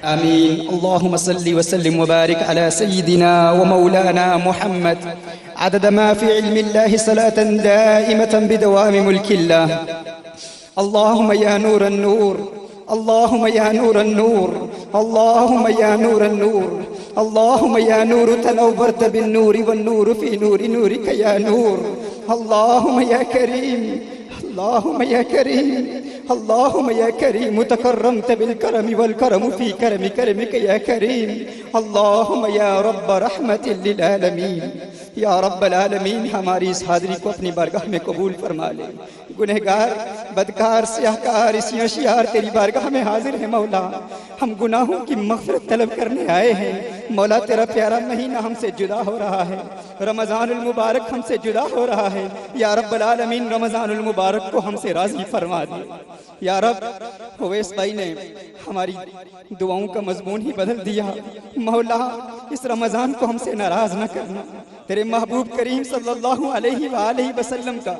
آمين. اللهم صل وسلم وبارك على سيدنا ومولانا محمد عدد ما في علم الله صلاة دائمة بدوام ملك الله. اللهم يا نور النور، اللهم يا نور النور، اللهم يا نور النور، اللهم يا نور تنورت بالنور والنور في نور نورك يا نور. اللهم يا كريم، اللهم يا كريم، اللهم يا كريم تكرمت بالكرم والكرم في كرم كرمك يا كريم. اللهم يا رب رحمة للعالمين، یا رب العالمین ہماری اس حاضری کو اپنی بارگاہ میں قبول فرما لے. گنہگار، بدکار، سیاہکار، اسیاں شیار تیری بارگاہ میں حاضر ہیں مولا. ہم گناہوں کی مغفرت طلب کرنے آئے ہیں مولا. تیرا پیارا مہینہ ہم سے جدا ہو رہا ہے، رمضان المبارک ہم سے جدا ہو رہا ہے. یا رب العالمین رمضان المبارک کو ہم سے راضی فرما دے. یا رب، اویس بھائی نے ہماری دعاؤں کا مضمون ہی بدل دیا. مولا اس رمضان کو ہم سے ناراض نہ کرنا. تیرے محبوب کریم صلی اللہ علیہ وآلہ وسلم کا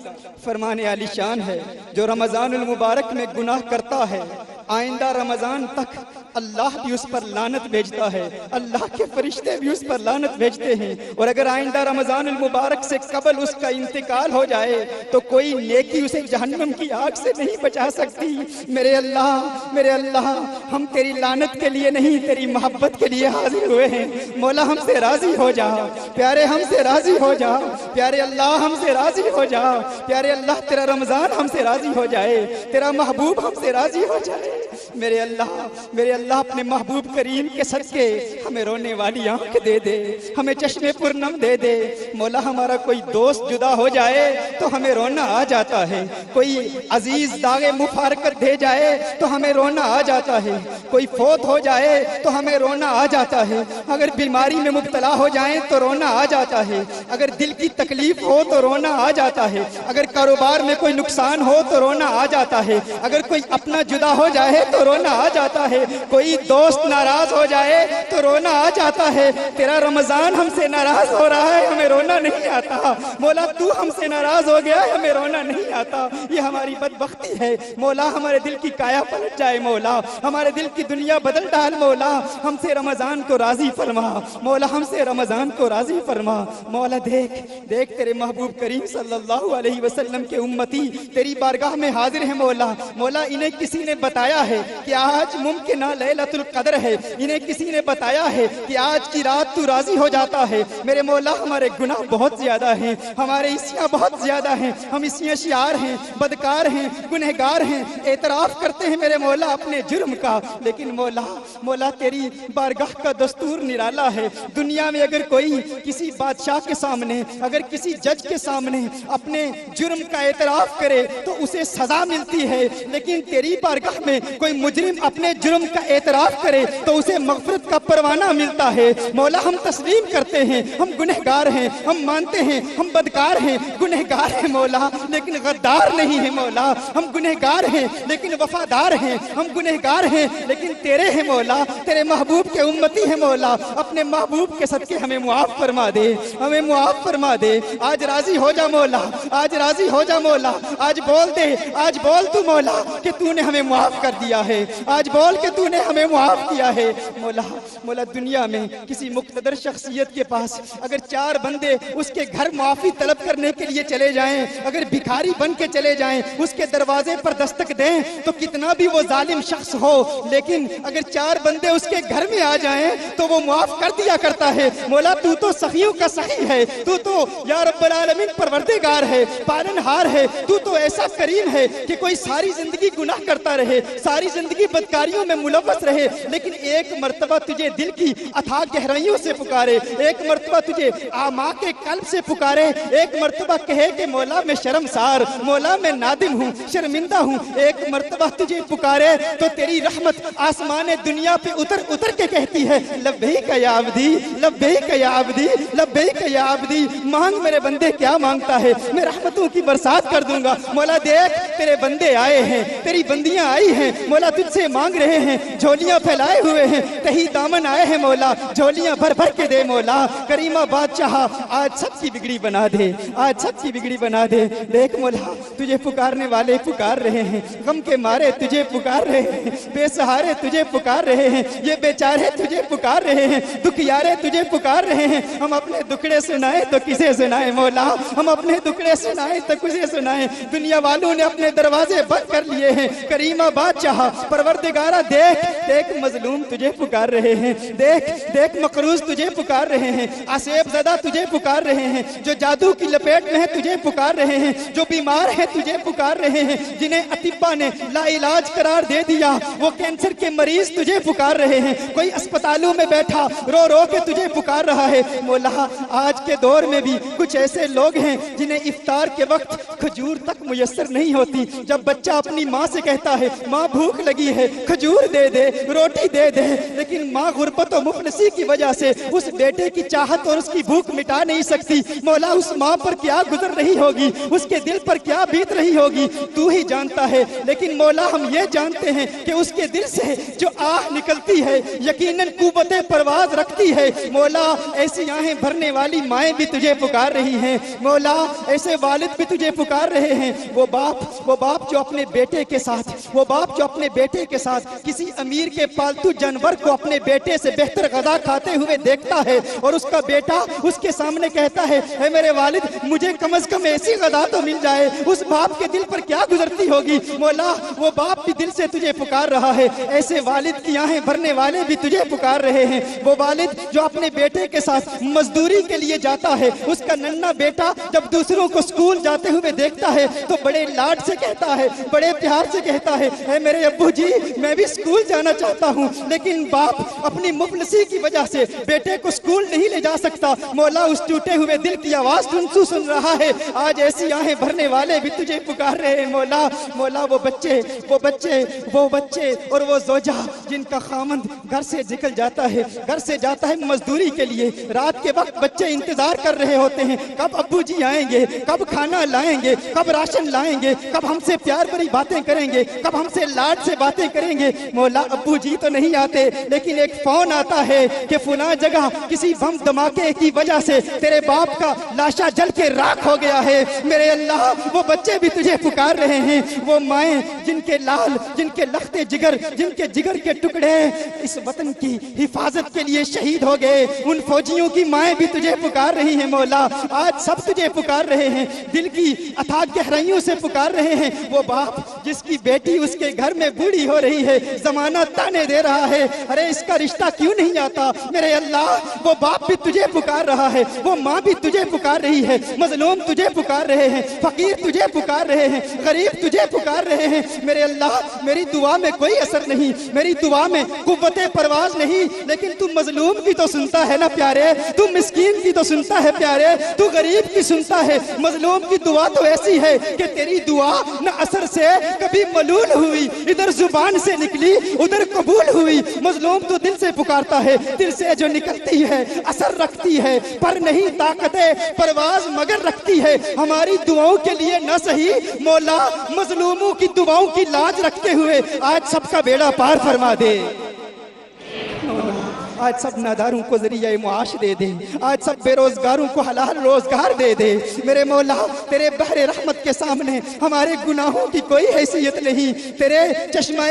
فرمان عالی شان ہے، جو رمضان المبارک میں گناہ کرتا ہے آئندہ رمضان تک اللہ بھی اس پر لعنت بھیجتا ہے، اللہ کے فرشتے بھی اس پر لعنت بھیجتے ہیں. اور اگر آئندہ رمضان المبارک سے قبل اس کا انتقال ہو جائے تو کوئی نیکی اسے جہنم کی آگ سے نہیں بچا سکتی. میرے اللہ، میرے اللہ، ہم تیری لعنت کے لیے نہیں تیری محبت کے لیے حاضر ہوئے ہیں. مولا ہم سے راضی ہو جا، پیارے ہم سے راضی ہو جا، پیارے اللہ ہم سے راضی ہو جا. پیارے اللہ تیرا رمضان ہم سے راضی ہو جائے، تیرا محبوب ہم سے راضی ہو جائے. میرے اللہ، میرے اللہ اپنے محبوب کریم کے صدقے ہمیں رونے والی آنکھ دے دے، ہمیں چشمے پرنم دے دے. مولا ہمارا کوئی دوست جدا ہو جائے تو ہمیں رونا آ جاتا ہے، کوئی عزیز داغ مفارقت دے جائے تو ہمیں رونا آ جاتا ہے، کوئی فوت ہو جائے تو ہمیں رونا آ جاتا ہے، اگر بیماری میں مبتلا ہو جائیں تو رونا آ جاتا ہے، اگر دل کی تکلیف ہو تو رونا آ جاتا ہے، اگر کاروبار میں کوئی نقصان ہو تو رونا آ جاتا ہے، اگر کوئی اپنا جدا ہو جائے تو رونا آ جاتا ہے، کوئی دوست ناراض ہو جائے تو رونا آ جاتا ہے. تیرا رمضان ہم سے ناراض ہو رہا ہے، ہمیں رونا نہیں آتا. مولا تو ہم سے ناراض ہو گیا ہے، ہمیں رونا نہیں آتا. یہ ہماری بدبختی ہے. مولا ہمارے دل کی کایا پلٹ جائے، مولا ہمارے دل کی دنیا بدل ڈال. مولا ہم سے رمضان کو راضی فرما، مولا ہم سے رمضان کو راضی فرما. مولا دیکھ دیکھ تیرے محبوب کریم صلی اللہ علیہ وسلم کے امتی تیری بارگاہ میں حاضر ہیں. مولا مولا انہیں کسی نے بتایا ہے کہ آج ممکنہ لیلۃ القدر ہے، انہیں کسی نے بتایا ہے کہ آج کی رات تو راضی ہو جاتا ہے. میرے مولا ہمارے گناہ بہت زیادہ ہیں، ہمارے اسیاں بہت زیادہ ہیں، ہم اسیاں شیار ہیں، بدکار ہیں، گنہگار ہیں، اعتراف کرتے ہیں میرے مولا اپنے جرم کا. لیکن مولا مولا تیری بارگاہ کا دستور نرالا ہے. دنیا میں اگر کوئی کسی بادشاہ کے سامنے، اگر کسی جج کے سامنے اپنے جرم کا اعتراف کرے تو اسے سزا ملتی ہے، لیکن تیری بارگاہ میں کوئی مجرم اپنے جرم کا اعتراف کرے تو اسے مغفرت کا پروانہ ملتا ہے. مولا ہم تسلیم کرتے ہیں ہم گنہگار ہیں، ہم مانتے ہیں ہم بدکار ہیں، گنہگار ہیں مولا لیکن غدار نہیں ہیں. مولا ہم گنہگار ہیں لیکن وفادار ہیں، ہم گنہگار ہیں لیکن تیرے ہیں مولا، تیرے محبوب کے امتی ہیں. مولا اپنے محبوب کے صدقے ہمیں معاف فرما دے، ہمیں معاف فرما دے. آج راضی ہو جا مولا، آج راضی ہو جا مولا. آج بول دے، آج بول تو مولا کہ تو نے ہمیں معاف کر دیا ہے، آج بول کہ تو نے ہمیں معاف کیا ہے. مولا مولا دنیا میں کسی مقتدر شخصیت کے پاس اگر 4 بندے اس کے گھر معافی طلب کرنے کے لیے چلے جائیں، اگر بھکاری بن کے چلے جائیں، اس کے دروازے پر دستک دیں تو کتنا بھی وہ ظالم شخص ہو، لیکن اگر 4 بندے اس کے گھر میں آ جائیں تو وہ معاف کر دیا کرتا ہے. مولا تو تو سخیوں کا سخی ہے، تو تو یا رب العالمین پروردگار ہے، پالنہار ہے. تو تو ایسا کریم ہے کہ کوئی ساری زندگی گناہ کرتا رہے، ساری زندگی بدکاریوں میں ملوث رہے، لیکن ایک مرتبہ تجھے دل کی اتھاہ گہرائیوں سے پکارے، ایک مرتبہ تجھے آماں کے قلب سے پکارے، ایک مرتبہ کہے کہ مولا میں شرمسار، مولا میں نادم ہوں، شرمندہ ہوں. ایک مرتبہ تجھے پکارے تو تیری رحمت آسمان دنیا پہ اتر اتر کے کہتی ہے لبیک یا عبدی، لبیک یا عبدی، لبیک یا عبدی. مانگ میرے بندے کیا مانگتا ہے، میں رحمتوں کی برسات کر دوں گا. مولا دیکھ تیرے بندے آئے ہیں، تیری بندیاں آئی ہیں، ہیں مولا, تجھ سے مانگ رہے ہیں, جھولیاں پھیلائے ہوئے ہیں, تہی دامن آئے ہیں مولا, جھولیاں بھر بھر کے دے مولا. کریمہ بادشاہ آج سب کی بگڑی بنا دے, آج سب کی بگڑی بنا دے. دیکھ مولا تجھے پکارنے والے پکار رہے ہیں, غم کے مارے تجھے پکار رہے ہیں, بے سہارے تجھے پکار رہے ہیں, یہ بیچارے تجھے پکار رہے ہیں, دکھیارے تجھے پکار رہے ہیں. ہم اپنے دکھڑے سنائیں تو کسے سنائیں مولا, ہم اپنے دکھڑے سنائیں تو کسے سنائیں. دنیا والوں نے اپنے دروازے بند کر لیے ہیں. کریمہ بادشاہ پروردگارہ دیکھ, دیکھ مظلوم تجھے پکار رہے ہیں, دیکھ دیکھ مقروض تجھے پکار رہے ہیں, آسیب زدہ تجھے پکار رہے ہیں, جو جادو کی لپیٹ میں ہے تجھے پکار رہے ہیں, جو بیمار ہیں تجھے پکار رہے ہیں, جنہیں اطباء نے لا علاج قرار دے دیا, وہ کینسر کے مریض تجھے پکار رہے ہیں. کوئی اسپتالوں میں بیٹھا رو رو کے تجھے پکار رہا ہے. مولا آج کے دور میں بھی کچھ ایسے لوگ ہیں جنہیں افطار کے وقت کھجور تک میسر نہیں ہوتی. جب بچہ اپنی ماں سے کہتا ہے ماں بھوک لگی ہے, کھجور دے دے, روٹی دے دے, لیکن ماں غربت و مفلسی کی وجہ سے اس بیٹے کی چاہت اور اس کی بھوک مٹا نہیں سکتی. مولا اس ماں پر کیا گزر رہی ہوگی, اس کے دل پر کیا بیت رہی ہوگی, تو ہی جانتا ہے. لیکن مولا ہم یہ جانتے ہیں کہ اس کے دل سے جو آہ نکلتی ہے یقیناً قوت پرواز رکھتی ہے. مولا ایسی آہیں بھرنے والی مائیں بھی تجھے پکار رہی ہیں. مولا ایسے والد بھی تجھے پکار رہے ہیں. وہ باپ جو اپنے بیٹے کے ساتھ, وہ باپ جو اپنے بیٹے کے ساتھ کسی امیر کے پالتو جانور کو اپنے بیٹے سے بہتر غذا کھاتے ہوئے دیکھتا ہے اور اس کا بیٹا اس کے سامنے کہتا ہے اے میرے والد مجھے کم از کم ایسی غذا تو مل جائے, اس باپ کے دل پر کیا گزرتی ہوگی. مولا وہ باپ بھی دل سے تجھے پکار رہا ہے. ایسے والد کی آہیں بھرنے والے بھی تجھے پکار رہے ہیں. وہ والد جو اپنے بیٹے کے ساتھ مزدوری کے لیے جاتا ہے, اس کا ننھا بیٹا جب دوسروں کو اسکول جاتے ہوئے دیکھتا ہے تو بڑے لاڈ سے کہتا ہے, بڑے پیار سے کہتا ہے اے میرے ابو جی میں بھی اسکول جانا چاہتا ہوں, لیکن باپ اپنی مفلسی کی وجہ سے بیٹے کو اسکول نہیں لے جا سکتا. مولا اس ٹوٹے ہوئے دل کی آواز سن رہا ہے. آج ایسی آہیں بھرنے والے بھی تجھے پکار رہے ہیں. مولا وہ بچے اور وہ زوجہ جن کا خامند گھر سے نکل جاتا ہے مزدوری کے لیے. رات کے وقت بچے انتظار کر رہے ہوتے ہیں کب ابو جی آئیں گے, کب کھانا لائیں گے, کب راشن لائیں گے, کب ہم سے پیار بھری باتیں کریں گے, کب ہم سے لاڈ سے باتیں کریں گے. مولا ابو جی تو نہیں آتے, لیکن ایک فون آتا ہے کہ فلاں جگہ کسی بم دھماکے کی وجہ سے تیرے باپ کا لاشا جل کے راکھ ہو گیا ہے. میرے اللہ وہ بچے بھی تجھے پکار رہے ہیں. وہ مائیں جن کے لال, جن کے لختے جگر, جن کے جگر کے ٹکڑے اس وطن کی حفاظت کے لیے شہید ہو گئے, ان فوجیوں کی مائیں بھی تجھے پکار رہی ہیں. مولا آج سب تجھے پکار رہے ہیں, دل کی اتھاہ گہرائیوں سے پکار رہے ہیں. وہ باپ جس کی بیٹی اس کے گھر میں بوڑھی ہو رہی ہے, زمانہ تانے دے رہا ہے ارے اس کا رشتہ کیوں نہیں آتا. میرے اللہ وہ باپ بھی تجھے پکار رہا ہے, وہ ماں بھی تجھے پکار رہی ہے, مظلوم تجھے پکار رہے ہیں, فقیر تجھے پکار رہے ہیں, غریب تجھے پکار رہے ہیں. میرے اللہ میری دعا میں کوئی اثر نہیں, میری دعا میں قوت پرواز نہیں, لیکن تو مظلوم کی تو سنتا ہے نا پیارے, تو مسکین کی تو سنتا ہے پیارے, تو غریب کی سنتا ہے. مظلوم کی دعا تو ایسی ہے کہ تیری دعا نہ اثر سے کبھی ملول ہوئی, ادھر زبان سے نکلی ادھر قبول ہوئی. مظلوم تو دل سے پکارتا ہے, دل سے جو نکلتی ہے اثر رکھتی ہے, پر نہیں طاقت پرواز مگر رکھتی ہے. ہماری دعاؤں کے لیے نہ صحیح مولا مظلوموں کی دعاؤں کی لاج رکھتے ہوئے آج سب کا بیڑا پار فرما دے. آج سب ناداروں کو ذریعہ معاش دے دے, آج سب بے روزگاروں کو حلال روزگار دے دے. میرے مولا تیرے بحر رحمت کے سامنے ہمارے گناہوں کی کوئی حیثیت نہیں, تیرے چشمہ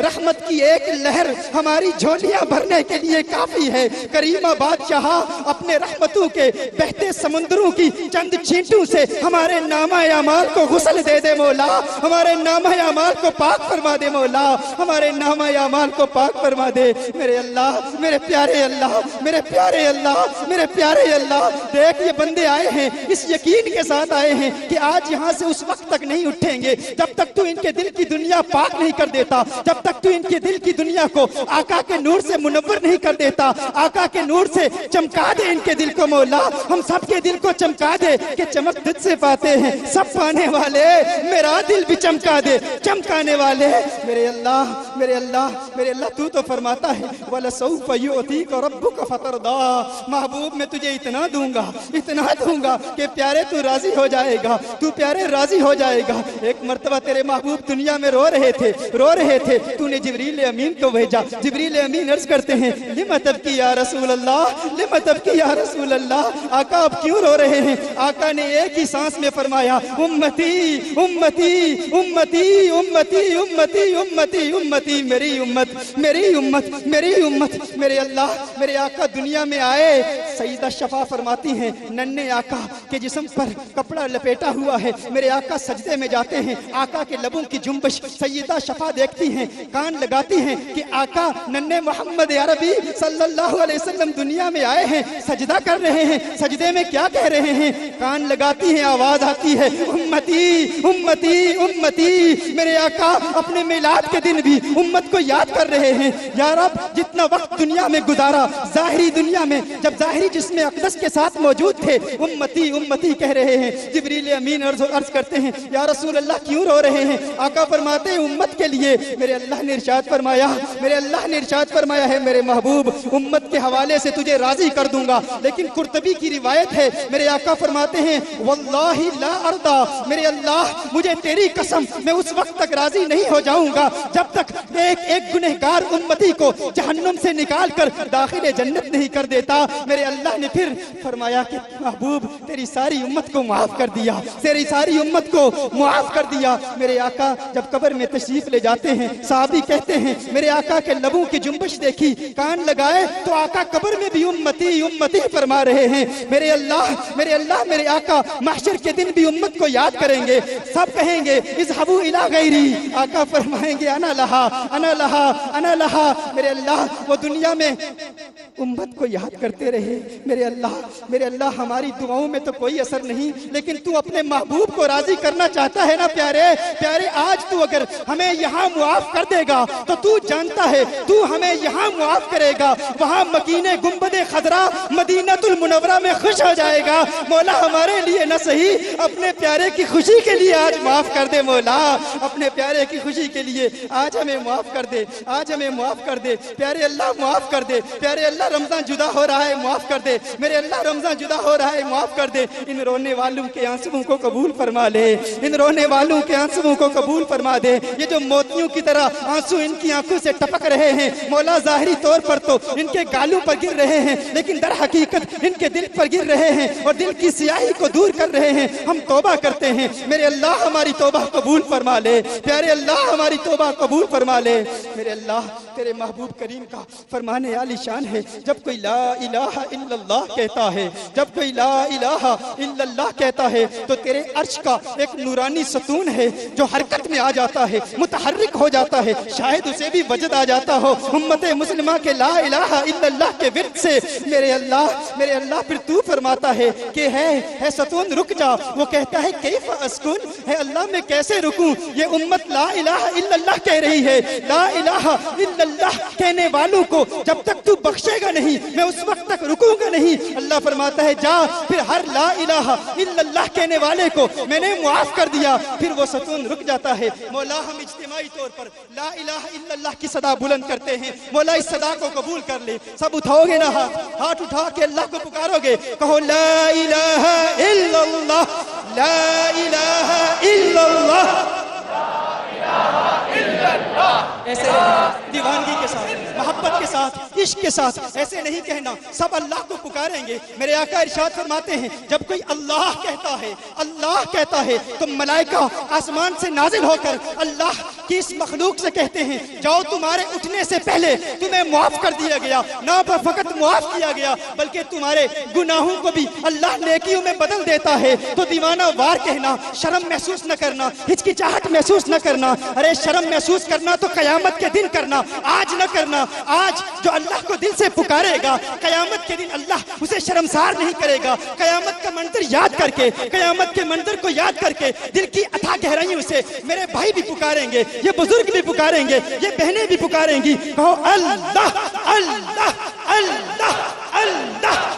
رحمت کی ایک لہر ہماری جھولیاں بھرنے کے لیے کافی ہے. کریمہ بادشاہ اپنے رحمتوں کے بہتے سمندروں کی چند چھینٹوں سے ہمارے نامہ اعمال کو غسل دے دے مولا, ہمارے نامہ اعمال کو پاک فرما دے مولا, ہمارے نامہ اعمال کو پاک فرما دے. میرے اللہ, میرے پیارے اللہ, میرے پیارے اللہ, میرے پیارے اللہ, دیکھ یہ بندے آئے ہیں اس یقین کے ساتھ آئے ہیں کہ آج یہاں سے اس وقت تک نہیں اٹھیں گے جب تک تو ان کے دل کی دنیا پاک نہیں کر دیتا, جب تک تو ان کے دل کی دنیا کو آقا کے نور سے منور نہیں کر دیتا. آقا کے نور سے چمکا دے ان کے دل کو مولا, ہم سب کے دل کو چمکا دے کہ چمک تجھ سے پاتے ہیں سب پانے والے, میرا دل بھی چمکا دے چمکانے والے. میرے اللہ, میرے اللہ, میرے اللہ, تو فرماتا ہے وَلَسَوْفَ یعطیک ربک فترضا، محبوب میں تجھے اتنا دوں گا کہ پیارے تو راضی ہو جائے گا، تو پیارے راضی ہو جائے گا۔ ایک مرتبہ تیرے محبوب دنیا میں رو رہے تھے، تو نے جبریل امین کو بھیجا۔ جبریل امین عرض کرتے ہیں لم تبکی یا رسول اللہ، لم تبکی یا رسول اللہ، آقا آپ کیوں رو رہے ہیں؟ آقا نے ایک ہی سانس میں فرمایا امتی امتی امتی امتی امتی امتی امتی، میری امت میری امت میری امت۔ میرے اللہ، میرے آقا دنیا میں آئے، سیدہ شفا فرماتی ہیں ننھے آقا کے جسم پر کپڑا لپیٹا ہوا ہے، میرے آقا سجدے میں جاتے ہیں، آقا کے لبوں کی جنبش سیدہ شفا دیکھتی ہیں، کان لگاتی ہیں کہ آقا ننھے محمد عربی صلی اللہ علیہ وسلم دنیا میں آئے ہیں، سجدہ کر رہے ہیں، سجدے میں کیا کہہ رہے ہیں؟ کان لگاتی ہیں، آواز آتی ہے امتی امتی امتی۔ میرے آقا اپنے میلاد کے دن بھی امت کو یاد کر رہے ہیں، یا رب جتنا وقت دنیا میں گزارا، ظاہری دنیا میں جب ظاہری جسم اقدس کے ساتھ موجود تھے، امتی امتی کہہ رہے ہیں۔ جبریل امین عرض کرتے ہیں یا رسول اللہ کیوں رو رہے ہیں؟ آقا فرماتے ہیں امت کے لیے۔ میرے اللہ نے ارشاد فرمایا ہے میرے محبوب امت کے حوالے سے تجھے راضی کر دوں گا، لیکن قرطبی کی روایت ہے، میرے آقا فرماتے ہیں واللہ لا ارضا، میرے اللہ مجھے تیری قسم میں اس وقت تک راضی نہیں ہو جاؤں گا جب تک ایک گنہگار امتی کو جہنم سے نکال کر داخل جنت نہیں کر دیتا۔ میرے اللہ نے پھر فرمایا کہ محبوب تیری ساری امت کو معاف کر دیا، تیری ساری امت کو معاف کر دیا۔ میرے آقا جب قبر میں تشریف لے جاتے ہیں، صحابی کہتے ہیں میرے آقا کے لبوں کی جنبش دیکھی، کان لگائے تو آقا قبر میں بھی امتی امتی فرما رہے ہیں۔ میرے اللہ میرے آقا محشر کے دن بھی امت کو یاد کریں گے، سب کہیں گے اذهبوا الی غیری، آقا فرمائیں گے انا لہا انا لہا انا لہا۔ میرے اللہ وہ دنیا میں امت کو یاد کرتے رہے۔ میرے اللہ ہماری دعاؤں میں تو کوئی اثر نہیں، لیکن تو اپنے محبوب کو راضی کرنا چاہتا ہے نا پیارے آج تو اگر ہمیں یہاں معاف کر دے گا تو تو جانتا ہے تو ہمیں یہاں معاف کرے گا، وہاں مکین گنبد خضرا مدینہ المنورہ میں خوش ہو جائے گا۔ مولا ہمارے لیے نہ صحیح اپنے پیارے کی خوشی کے لیے آج معاف کر دے، مولا اپنے پیارے کی خوشی کے لیے آج ہمیں معاف کر دے، آج ہمیں معاف کر دے پیارے اللہ، معاف کر دے پیارے اللہ۔ رمضان جدا ہو رہا ہے، معاف کر دے میرے اللہ، رمضان جدا ہو رہا ہے، معاف کر دے۔ ان رونے والوں کے آنسوؤں کو قبول فرما لے، ان رونے والوں کے آنسوؤں کو قبول فرما دے۔ یہ جو موتیوں کی طرح آنسو ان کی آنکھوں سے ٹپک رہے ہیں، مولا ظاہری طور پر تو ان کے گالوں پر گر رہے ہیں، لیکن در حقیقت ان کے دل پر گر رہے ہیں اور دل کی سیاہی کو دور کر رہے ہیں۔ ہم توبہ کرتے ہیں، میرے اللہ ہماری توبہ قبول فرما لے، پیارے اللہ ہماری توبہ قبول فرما لے۔ میرے اللہ تیرے محبوب کریم کا فرمان عالی شان ہے، جب کوئی لا الہ الا اللہ کہتا ہے، جب کوئی لا الہ الا اللہ کہتا ہے تو تیرے عرش کا ایک نورانی ستون ہے جو حرکت میں آ جاتا ہے، متحرک ہو جاتا ہے، شاید اسے بھی وجد آ جاتا ہو امت مسلمہ کے لا الہ الا اللہ کے ورد سے۔ میرے اللہ پھر تو فرماتا ہے کہ ہے ستون رک جا، وہ کہتا ہے کیف اسکن، ہے اللہ میں کیسے رکوں؟ یہ امت لا الہ الا اللہ کہہ رہی ہے، لا الہ الا اللہ کہنے والوں کو جب تک تو بخشے گا نہیں میں اس وقت تک رکوں گا نہیں۔ اللہ فرماتا ہے جا، پھر ہر لا الہ الا اللہ کہنے والے کو میں نے معاف کر دیا، پھر وہ ستون رک جاتا ہے۔ مولا ہم اجتماعی طور پر لا الہ الا اللہ کی صدا بلند کرتے ہیں، مولا اس صدا کو قبول کر لے۔ سب اٹھاؤ گے نا ہاتھ اٹھا کے اللہ کو پکارو گے، کہو لا الہ الا اللہ، لا الہ الا اللہ، ایسے دیوانگی کے ساتھ، محبت کے ساتھ، عشق کے ساتھ ایسے نہیں کہنا، سب اللہ کو پکاریں گے۔ میرے آقا ارشاد فرماتے ہیں جب کوئی اللہ کہتا ہے تو ملائکہ آسمان سے نازل ہو کر اللہ کی اس مخلوق سے کہتے ہیں جاؤ تمہارے اٹھنے سے پہلے تمہیں معاف کر دیا گیا، نہ فقط معاف کیا گیا بلکہ تمہارے گناہوں کو بھی اللہ نیکیوں میں بدل دیتا ہے۔ تو دیوانہ وار کہنا، شرم محسوس نہ کرنا، ہچکچاہٹ محسوس نہ کرنا، ارے شرم محسوس کرنا تو قیامت کے دن کرنا، آج نہ کرنا۔ آج جو اللہ کو دل سے پکارے گا قیامت کے دن اللہ اسے شرمسار نہیں کرے گا۔ قیامت کا منظر یاد کر کے، قیامت کے منظر کو یاد کر کے دل کی اتھا گہرائیوں سے میرے بھائی بھی پکاریں گے، یہ بزرگ بھی پکاریں گے، یہ بہنیں بھی پکاریں گی، کہو اللہ اللہ اللہ اللہ۔